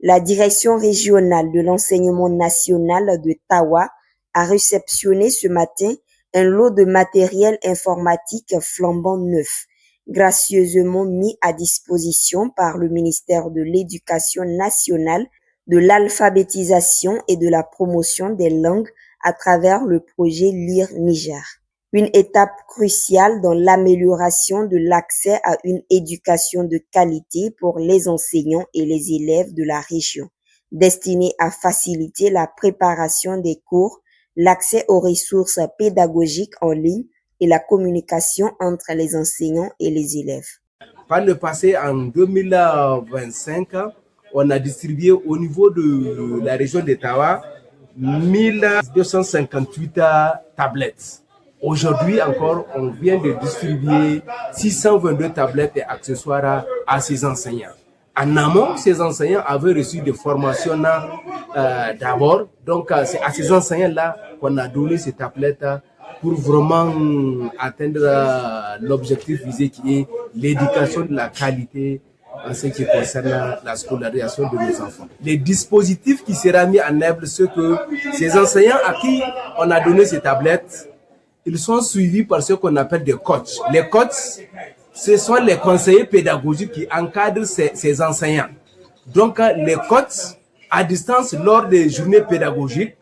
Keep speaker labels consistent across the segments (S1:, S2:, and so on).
S1: La direction régionale de l'enseignement national de Tawa a réceptionné ce matin un lot de matériel informatique flambant neuf, gracieusement mis à disposition par le ministère de l'Éducation nationale, de l'alphabétisation et de la promotion des langues à travers le projet Lire Niger. Une étape cruciale dans l'amélioration de l'accès à une éducation de qualité pour les enseignants et les élèves de la région, destinée à faciliter la préparation des cours, l'accès aux ressources pédagogiques en ligne et la communication entre les enseignants et les élèves.
S2: Par le passé, en 2025, on a distribué au niveau de la région d'Ottawa 1258 tablettes. Aujourd'hui encore, on vient de distribuer 622 tablettes et accessoires à ces enseignants. En amont, ces enseignants avaient reçu des formations d'abord. Donc, c'est à ces enseignants-là qu'on a donné ces tablettes pour vraiment atteindre l'objectif visé qui est l'éducation de la qualité en ce qui concerne la scolarisation de nos enfants. Les dispositifs qui seront mis en œuvre, c'est que ces enseignants à qui on a donné ces tablettes, ils sont suivis par ce qu'on appelle des coachs. Les coachs, ce sont les conseillers pédagogiques qui encadrent ces enseignants. Donc, les coachs, à distance, lors des journées pédagogiques,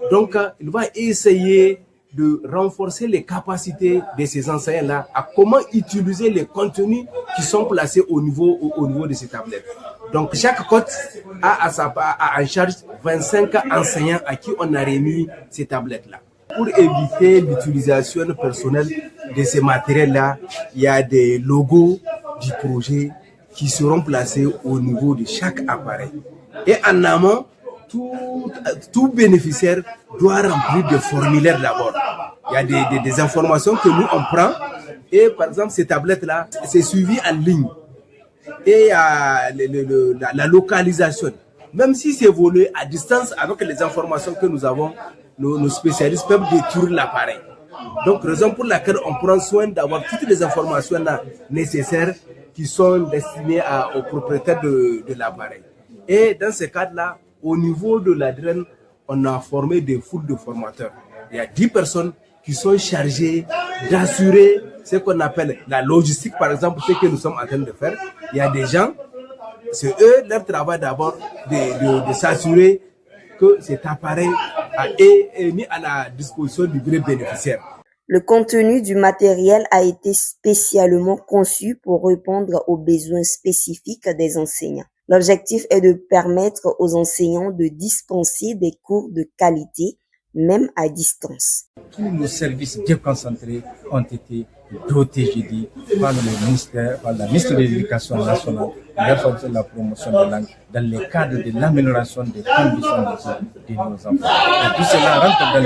S2: donc, il va essayer de renforcer les capacités de ces enseignants-là à comment utiliser les contenus qui sont placés au niveau de ces tablettes. Donc, chaque coach a en charge 25 enseignants à qui on a remis ces tablettes-là. Pour éviter l'utilisation personnelle de ces matériels-là, il y a des logos du projet qui seront placés au niveau de chaque appareil. Et en amont, tout bénéficiaire doit remplir des formulaires d'abord. Il y a des informations que nous on prend et par exemple ces tablettes-là, c'est suivi en ligne. Et il y a la localisation. Même si c'est volé à distance avec les informations que nous avons, nos spécialistes peuvent détruire l'appareil. Donc, raison pour laquelle on prend soin d'avoir toutes les informations nécessaires qui sont destinées aux propriétaires de l'appareil. Et dans ce cadre-là, au niveau de la DREN, on a formé des foules de formateurs. Il y a 10 personnes qui sont chargées d'assurer ce qu'on appelle la logistique, par exemple, ce que nous sommes en train de faire. Il y a des gens, c'est eux, leur travail d'abord de s'assurer que cet appareil est mis à la disposition du vrai bénéficiaire.
S1: Le contenu du matériel a été spécialement conçu pour répondre aux besoins spécifiques des enseignants. L'objectif est de permettre aux enseignants de dispenser des cours de qualité, même à distance.
S3: Tous nos services déconcentrés ont été dotés, je dis, par le ministère, par la ministre de l'Éducation nationale, de la promotion des langues, dans le cadre de l'amélioration des conditions de nos enfants. Et tout cela rentre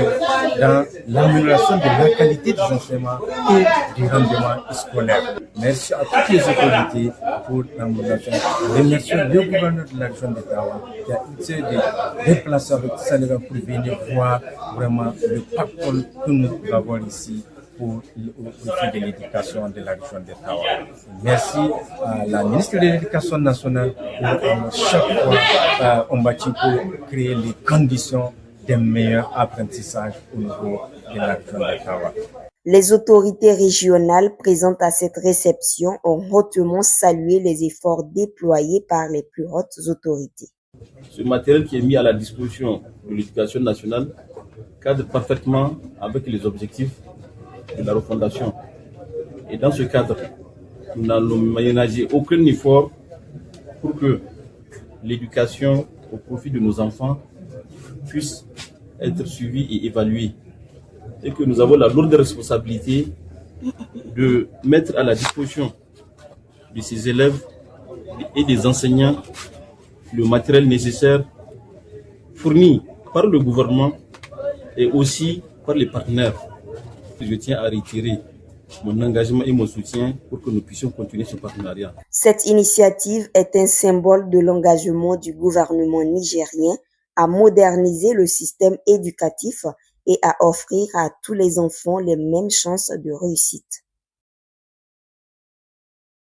S3: dans l'amélioration de la qualité des enseignements et du rendement scolaire. Merci à toutes les autorités pour l'amélioration. Remercions le gouverneur de la région d'Ottawa qui a essayé de déplacer avec Saléra pour venir voir vraiment le pactole que nous avons ici pour le profit de l'éducation de la région d'Ottawa. Merci à la ministre de l'Éducation nationale pour chaque fois on bâtit pour créer les conditions d'un meilleur apprentissage au niveau de la région d'Ottawa.
S1: Les autorités régionales présentes à cette réception ont hautement salué les efforts déployés par les plus hautes autorités.
S4: Ce matériel qui est mis à la disposition de l'Éducation nationale cadre parfaitement avec les objectifs de la refondation. Et dans ce cadre, nous n'allons ménager aucun effort pour que l'éducation au profit de nos enfants puisse être suivie et évaluée. Et que nous avons la lourde responsabilité de mettre à la disposition de ces élèves et des enseignants le matériel nécessaire fourni par le gouvernement et aussi par les partenaires. Je tiens à retirer mon engagement et mon soutien pour que nous puissions continuer ce partenariat.
S1: Cette initiative est un symbole de l'engagement du gouvernement nigérien à moderniser le système éducatif et à offrir à tous les enfants les mêmes chances de réussite.